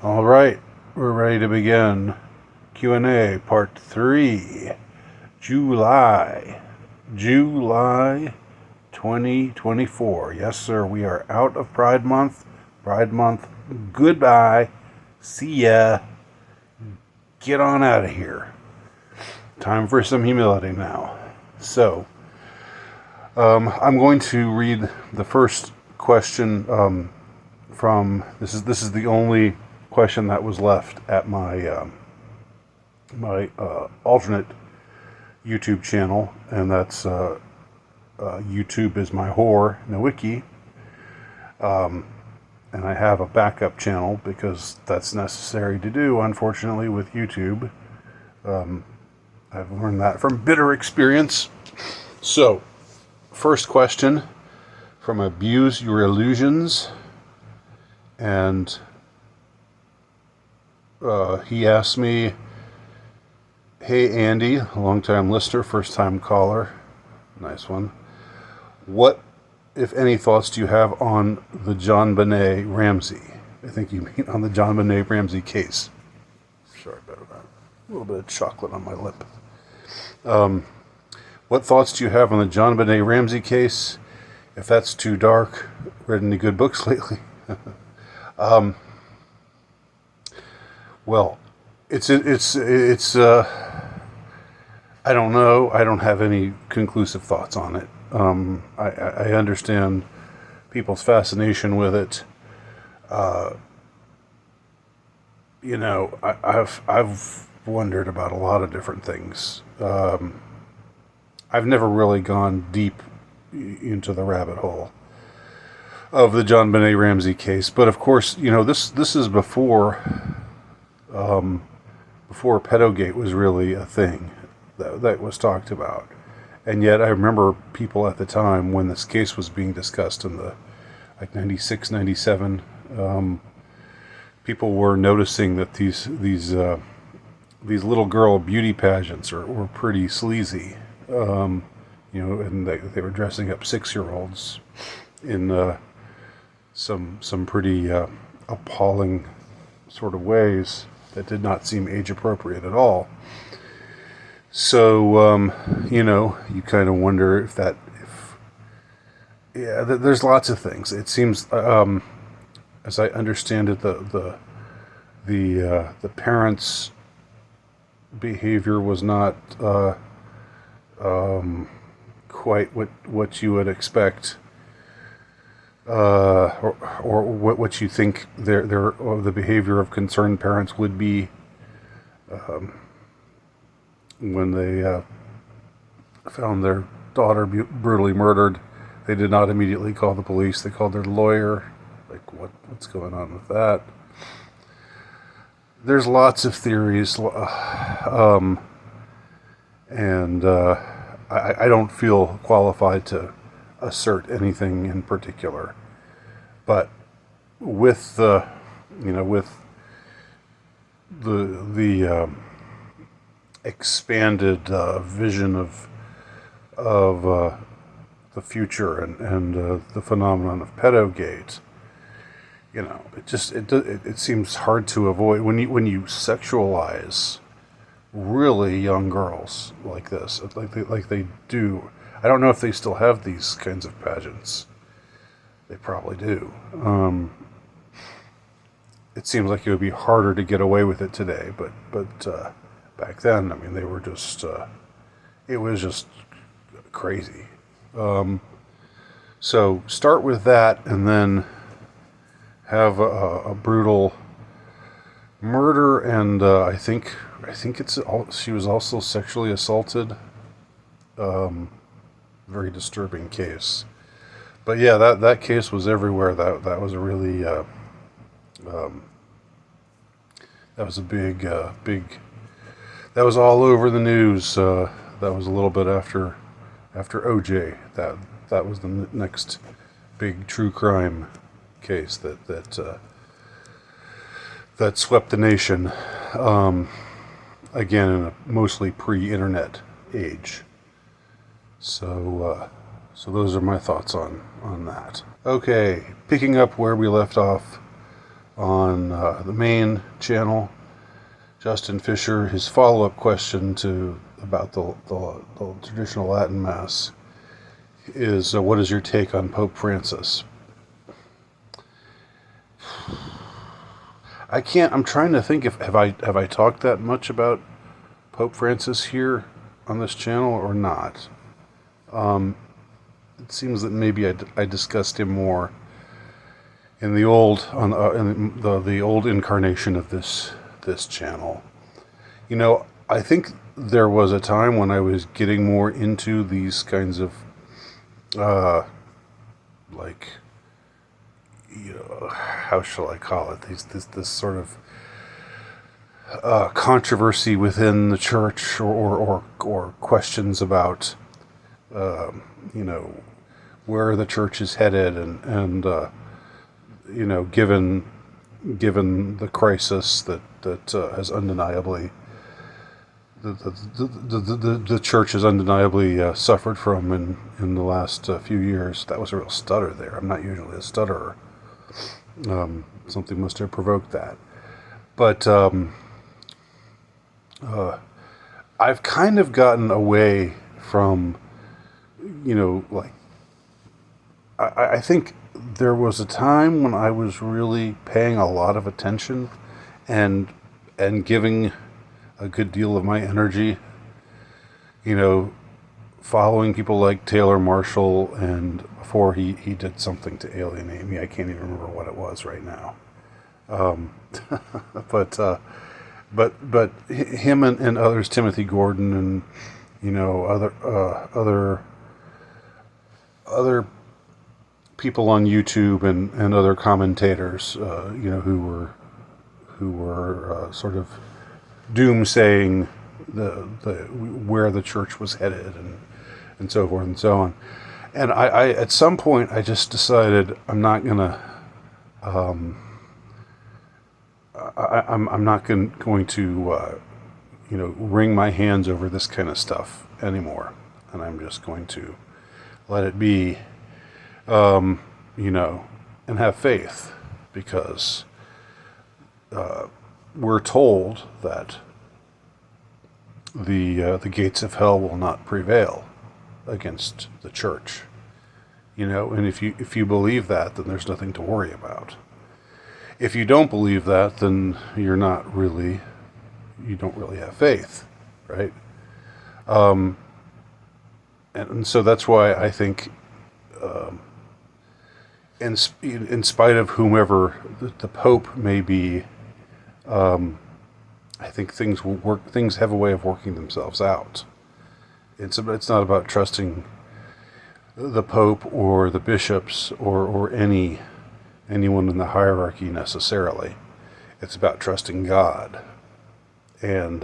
All right, we're ready to begin. Q&A Part 3, July 2024. Yes, sir, we are out of Pride Month. Pride Month, goodbye. See ya. Get on out of here. Time for some humility now. So, I'm going to read the first question from this is the only question that was left at my alternate YouTube channel, and that's YouTube is my whore, Nowicki. And I have a backup channel because that's necessary to do, unfortunately, with YouTube. I've learned that from bitter experience. So, first question from Abuse Your Illusions. And he asked me, "Hey Andy, a long-time listener, first-time caller, nice one. What, if any, thoughts do you have on the Jonbenet Ramsey?" I think you mean on the Jonbenet Ramsey case. Sorry about that. A little bit of chocolate on my lip. What thoughts do you have on the Jonbenet Ramsey case? If that's too dark, read any good books lately? Well, it's I don't know. I don't have any conclusive thoughts on it. I understand people's fascination with it. I've wondered about a lot of different things. I've never really gone deep into the rabbit hole of the Jonbenet Ramsey case, but of course, this is before pedogate was really a thing that was talked about. And yet I remember people at the time when this case was being discussed in the 96, 97, people were noticing that these little girl beauty pageants were pretty sleazy. And they were dressing up 6-year-olds in some pretty appalling sort of ways that did not seem age appropriate at all. So, you kind of wonder there's lots of things. It seems, as I understand it, the parents' behavior was not quite what you would expect, or what you think the behavior of concerned parents would be when they found their daughter brutally murdered. They did not immediately call the police. They called their lawyer. Like, what's going on with that? There's lots of theories, and I don't feel qualified to assert anything in particular. But with the expanded vision of the future and the phenomenon of pedogate, it seems hard to avoid when you sexualize really young girls like this, like they do. I don't know if they still have these kinds of pageants. They probably do. It seems like it would be harder to get away with it today, but back then, I mean, they were just, it was just crazy. So start with that, and then have a brutal murder, and I think she was also sexually assaulted. Very disturbing case. But yeah, that case was everywhere. That was a really that was a big that was all over the news. That was a little bit after OJ. That was the next big true crime case that swept the nation. Again, in a mostly pre-internet age. So those are my thoughts on that. Okay, picking up where we left off on the main channel. Justin Fisher, his follow-up question to about the traditional Latin Mass is, what is your take on Pope Francis? I'm trying to think if have I talked that much about Pope Francis here on this channel or not. It seems that maybe I discussed him more in the old in the old incarnation of this channel. I think there was a time when I was getting more into these kinds of how shall I call it? This sort of controversy within the church, or questions about where the church is headed, and given the crisis that has undeniably the church has undeniably suffered from in the last few years. That was a real stutter there. I'm not usually a stutterer. Something must have provoked that. But I've kind of gotten away from, I think there was a time when I was really paying a lot of attention and giving a good deal of my energy, following people like Taylor Marshall, and before he did something to alienate me. I can't even remember what it was right now. But him and others, Timothy Gordon, and other people on YouTube, and other commentators, who were sort of doomsaying the where the church was headed, and so forth and so on. And I at some point I just decided I'm not gonna I'm not going to wring my hands over this kind of stuff anymore, and I'm just going to let it be, and have faith, because we're told that the gates of hell will not prevail against the church, and if you believe that, then there's nothing to worry about. If you don't believe that, then you don't really have faith, right? And so that's why I think, in spite of whomever the Pope may be, I think things will work. Things have a way of working themselves out. It's not about trusting the Pope or the bishops or anyone in the hierarchy necessarily. It's about trusting God, and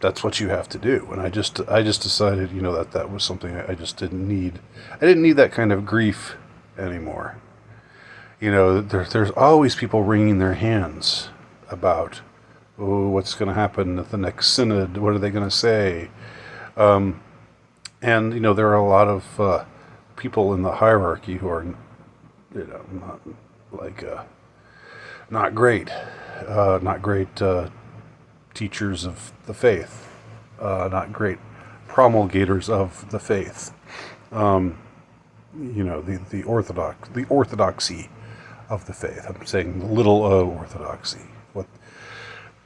that's what you have to do. And I just decided, that was something I just didn't need. I didn't need that kind of grief anymore. There's always people wringing their hands about, what's going to happen at the next synod? What are they going to say? And there are a lot of people in the hierarchy who are, not great teachers of the faith, not great promulgators of the faith. The orthodoxy of the faith. I'm saying little o orthodoxy.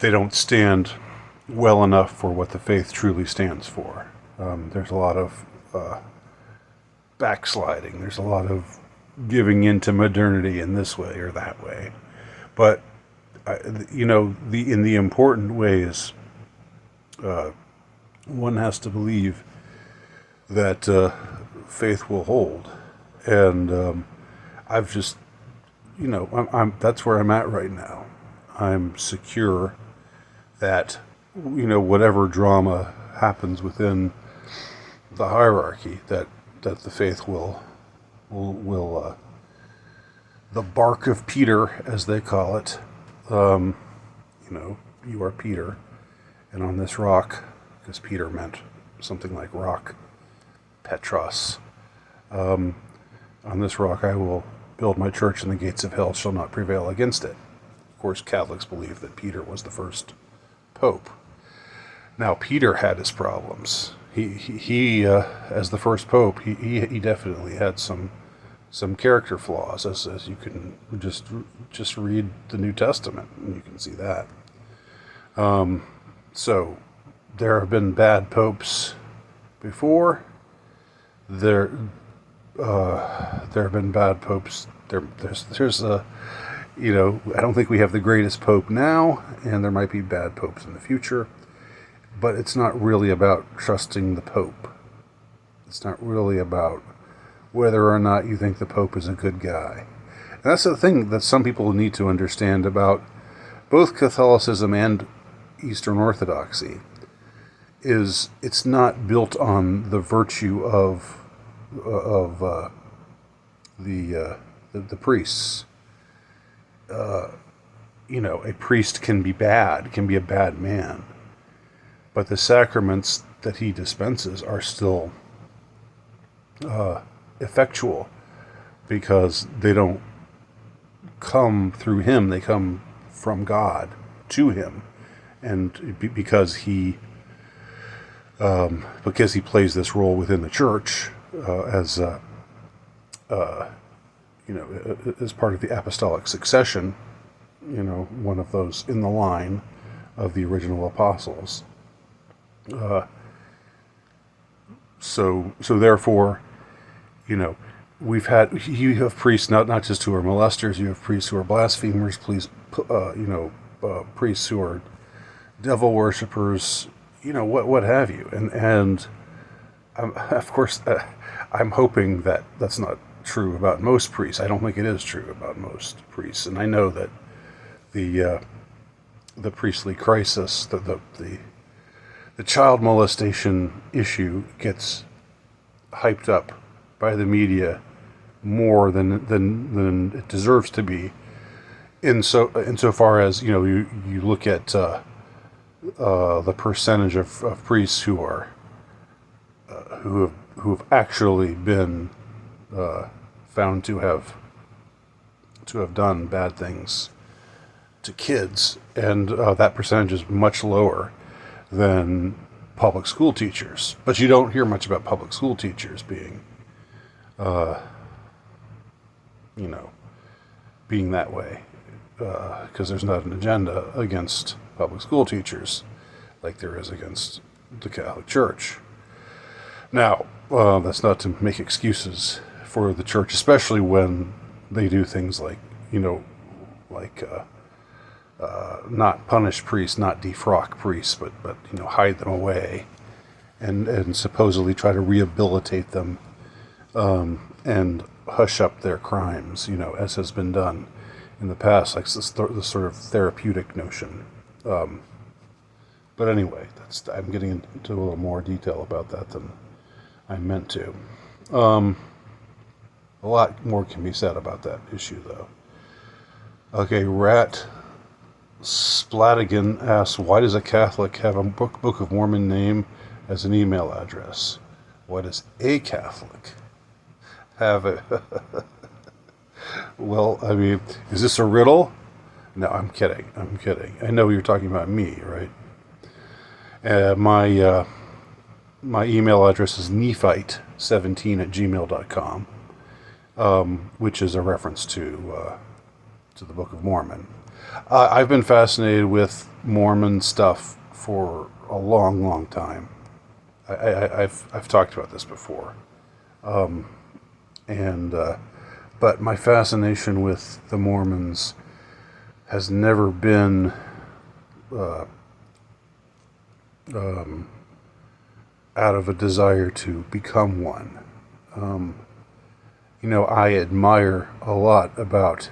They don't stand well enough for what the faith truly stands for. There's a lot of backsliding. There's a lot of giving into modernity in this way or that way. But in the important ways, one has to believe that faith will hold, and I've just, that's where I'm at right now. I'm secure that whatever drama happens within the hierarchy, that the faith will the bark of Peter, as they call it. You are Peter, and on this rock, because Peter meant something like rock, Petros. On this rock I will build my church and the gates of hell shall not prevail against it. Of course, Catholics believe that Peter was the first pope. Now, Peter had his problems. He as the first pope, he definitely had some character flaws, as you can just read the New Testament and you can see that. So there have been bad popes before. There have been bad popes. There's a, I don't think we have the greatest pope now, and there might be bad popes in the future. But it's not really about trusting the pope. It's not really about whether or not you think the pope is a good guy. And that's the thing that some people need to understand about both Catholicism and Eastern Orthodoxy, is it's not built on the virtue of the priests. A priest can be bad, can be a bad man, but the sacraments that he dispenses are still effectual, because they don't come through him, they come from God to him, and because he plays this role within the church as part of the apostolic succession, one of those in the line of the original apostles. So therefore, you have priests not just who are molesters. You have priests who are blasphemers. Priests who are devil worshippers. What have you. And of course, I'm hoping that that's not true about most priests. I don't think it is true about most priests. And I know that the priestly crisis, the child molestation issue gets hyped up by the media more than it deserves to be. Insofar as you look at the percentage of priests who have actually been found to have done bad things to kids, and that percentage is much lower than public school teachers. But you don't hear much about public school teachers being that way, because there's not an agenda against public school teachers like there is against the Catholic Church. Now, that's not to make excuses for the church, especially when they do things like not punish priests, not defrock priests, but hide them away, and supposedly try to rehabilitate them, and hush up their crimes, as has been done in the past, like this sort of therapeutic notion. But anyway, I'm getting into a little more detail about that than I meant to. A lot more can be said about that issue, though. Okay, Rat Splatigan asks, why does a Catholic have a Book of Mormon name as an email address? Why does a Catholic have it? Well, I mean, is this a riddle? No, I'm kidding. I know you're talking about me, right? My email address is nephite17@gmail.com, which is a reference to the Book of Mormon. I've been fascinated with Mormon stuff for a long, long time. I've talked about this before, but my fascination with the Mormons has never been out of a desire to become one. I admire a lot about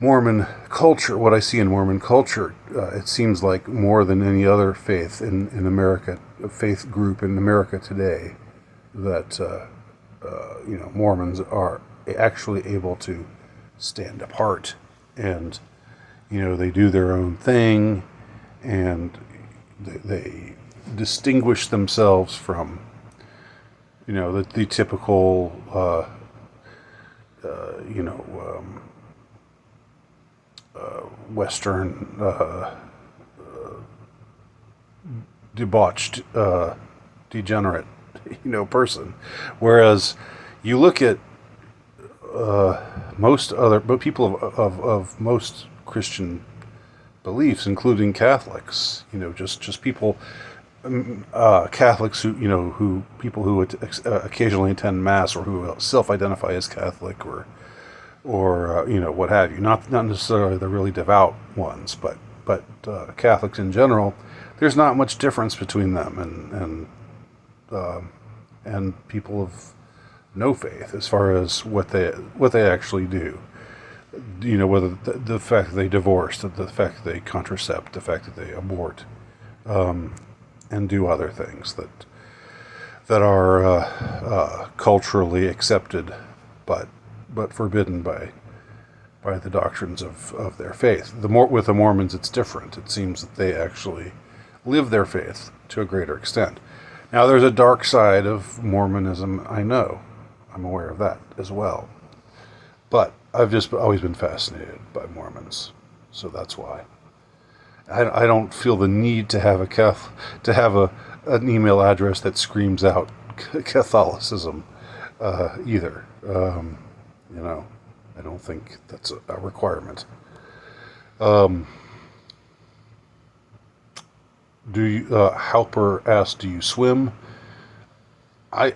Mormon culture, what I see in Mormon culture. It seems like more than any other faith in America, a faith group in America today, that Mormons are actually able to stand apart, and they do their own thing, and they distinguish themselves from the typical you know, Western debauched, degenerate, you know, person. Whereas you look at most other, but people of most Christian beliefs, including Catholics, you know, just people, Catholics who, you know, who people who occasionally attend Mass or who self-identify as Catholic or you know, what have you. Not necessarily the really devout ones, but Catholics in general. There's not much difference between them and people of no faith as far as what they actually do. You know, whether the fact that they divorce, the fact that they contracept, the fact that they abort, and do other things that are culturally accepted, but forbidden by the doctrines of their faith. With the Mormons, it's different. It seems that they actually live their faith to a greater extent. Now, there's a dark side of Mormonism, I know. I'm aware of that as well. But I've just always been fascinated by Mormons, so that's why. I don't feel the need to have an email address that screams out Catholicism either. You know, I don't think that's a requirement. Halper asked, "Do you swim?" I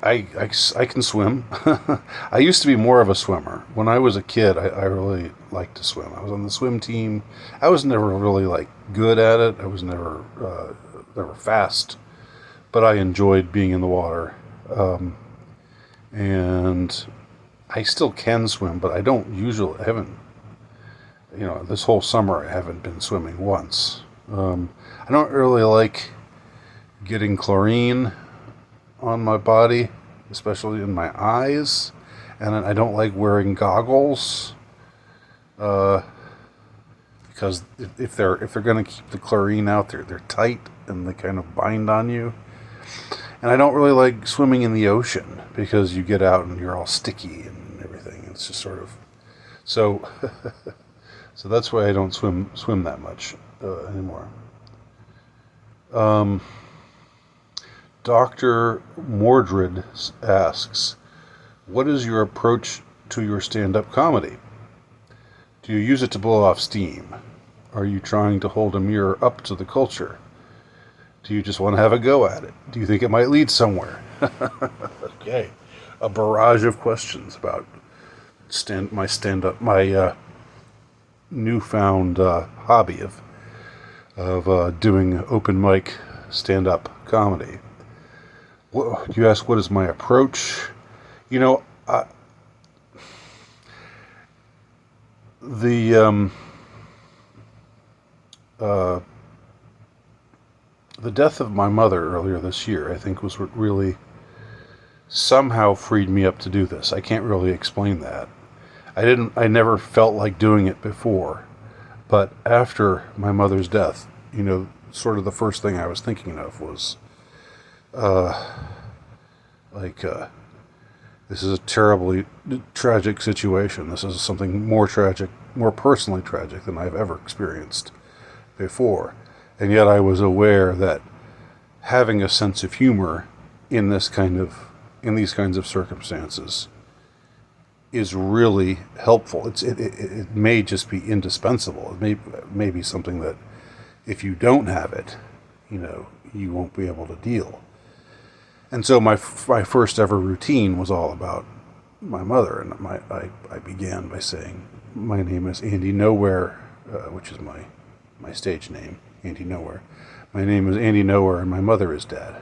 can swim. I used to be more of a swimmer. When I was a kid, I really liked to swim. I was on the swim team. I was never really like good at it. I was never fast, but I enjoyed being in the water. And I still can swim, but I haven't, you know, this whole summer I haven't been swimming once. I don't really like getting chlorine on my body, especially in my eyes, and I don't like wearing goggles because if they're going to keep the chlorine out, they're tight and they kind of bind on you. And I don't really like swimming in the ocean because you get out and you're all sticky and everything. It's just sort of so. So that's why I don't swim that much anymore. Dr. Mordred asks, "What is your approach to your stand-up comedy? Do you use it to blow off steam? Are you trying to hold a mirror up to the culture? Do you just want to have a go at it? Do you think it might lead somewhere?" Okay, a barrage of questions about my newfound hobby of doing open mic stand-up comedy. You ask, what is my approach? You know, the death of my mother earlier this year, I think, was what really somehow freed me up to do this. I can't really explain that. I never felt like doing it before, but after my mother's death, you know, sort of the first thing I was thinking of was, this is a terribly tragic situation. This is something more tragic, more personally tragic than I've ever experienced before. And yet I was aware that having a sense of humor in these kinds of circumstances is really helpful. It may just be indispensable. It may be something that if you don't have it, you know, you won't be able to deal. And so my first ever routine was all about my mother, and I began by saying, "My name is Andy Nowhere," which is my stage name, Andy Nowhere. "My name is Andy Nowhere, and my mother is dead."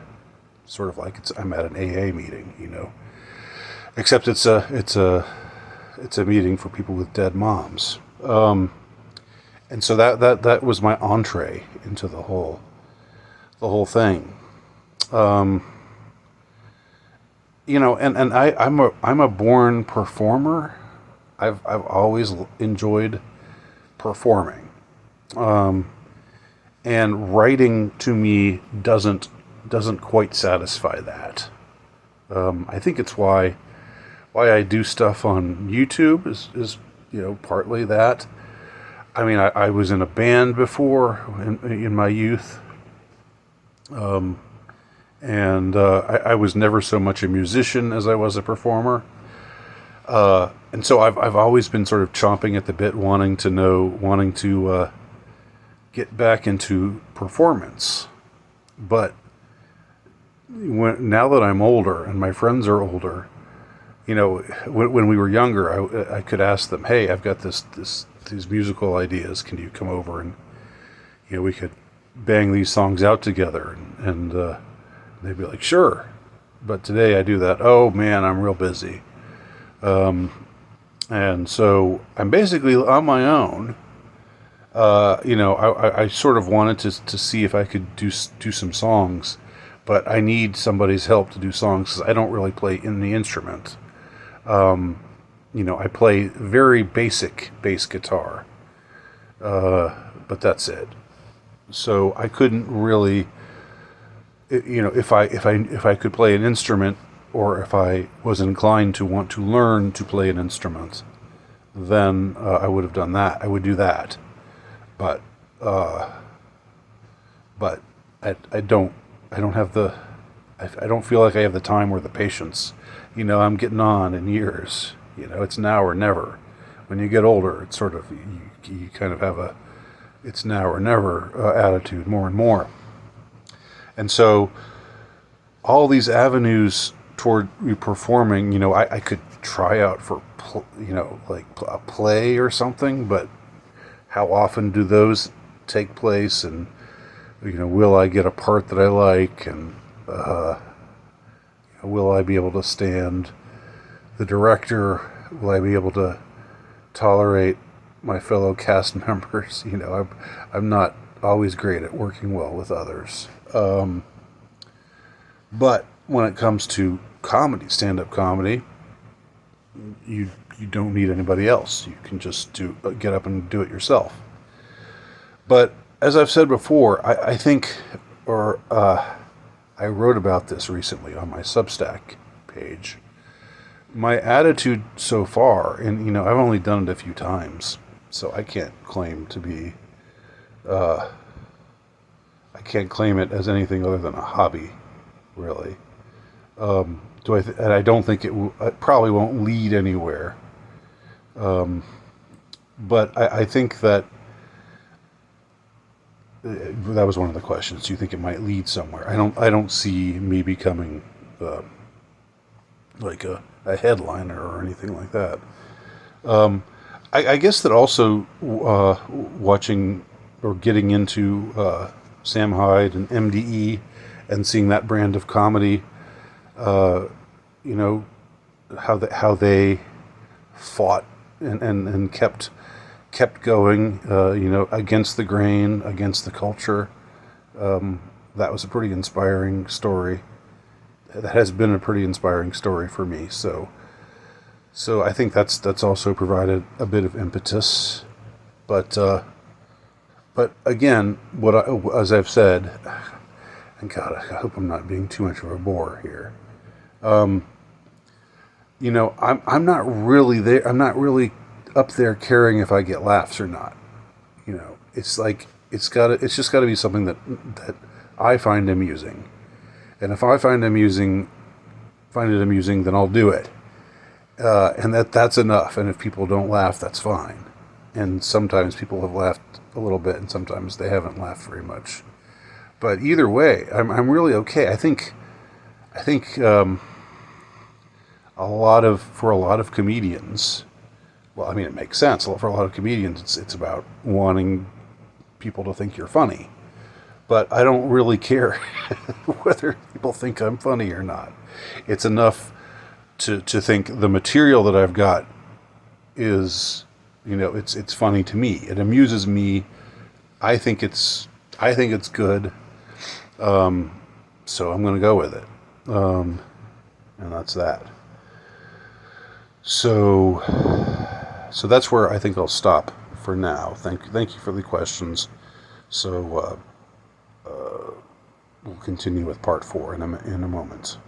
Sort of like I'm at an AA meeting, you know. Except it's a meeting for people with dead moms. And so that was my entree into the whole thing. You know, and I'm a born performer. I've always enjoyed performing. And writing to me doesn't quite satisfy that. I think it's why why I do stuff on YouTube is partly that. I mean, I was in a band before in my youth, and I was never so much a musician as I was a performer. And so I've always been sort of chomping at the bit, wanting to get back into performance. But now that I'm older and my friends are older, when we were younger, I could ask them, "Hey, I've got these musical ideas. Can you come over and we could bang these songs out together?" And they'd be like, "Sure." But today I do that. Oh man, I'm real busy. And so I'm basically on my own. I sort of wanted to see if I could do some songs, but I need somebody's help to do songs because I don't really play any instrument. I play very basic bass guitar, but that's it. So I couldn't really, if I could play an instrument, or if I was inclined to want to learn to play an instrument, then I would have done that. I would do that, but I don't have I don't feel like I have the time or the patience. I'm getting on in years. It's now or never. When you get older, it's sort of you kind of have it's now or never attitude more and more. And so all these avenues toward performing, I could try out for, like a play or something, but how often do those take place? And, will I get a part that I like? And will I be able to stand the director? Will I be able to tolerate my fellow cast members? I'm not always great at working well with others. But when it comes to comedy, stand-up comedy, you don't need anybody else. You can just get up and do it yourself. But as I've said before, I think, I wrote about this recently on my Substack page. My attitude so far, and I've only done it a few times, so I can't claim to be, I can't claim it as anything other than a hobby, really. And I don't think it probably won't lead anywhere. But I think that was one of the questions. Do you think it might lead somewhere? I don't see me becoming like a headliner or anything like that. I guess that also watching or getting into Sam Hyde and MDE and seeing that brand of comedy, how they fought and kept going, against the grain, against the culture. That was a pretty inspiring story. That has been a pretty inspiring story for me. So I think that's also provided a bit of impetus. But again, as I've said, and God, I hope I'm not being too much of a bore here. I'm not really there. I'm not really up there caring if I get laughs or not. It's like it's just got to be something that I find amusing, and if I find it amusing, then I'll do it, and that's enough. And if people don't laugh, that's fine. And sometimes people have laughed a little bit, and sometimes they haven't laughed very much. But either way, I'm really okay. I think for a lot of comedians, well, I mean, it makes sense. For a lot of comedians, it's about wanting people to think you're funny. But I don't really care whether people think I'm funny or not. It's enough to think the material that I've got is, it's funny to me. It amuses me. I think it's good. So I'm going to go with it. And that's that. So that's where I think I'll stop for now. Thank you for the questions. So we'll continue with part 4 in a moment.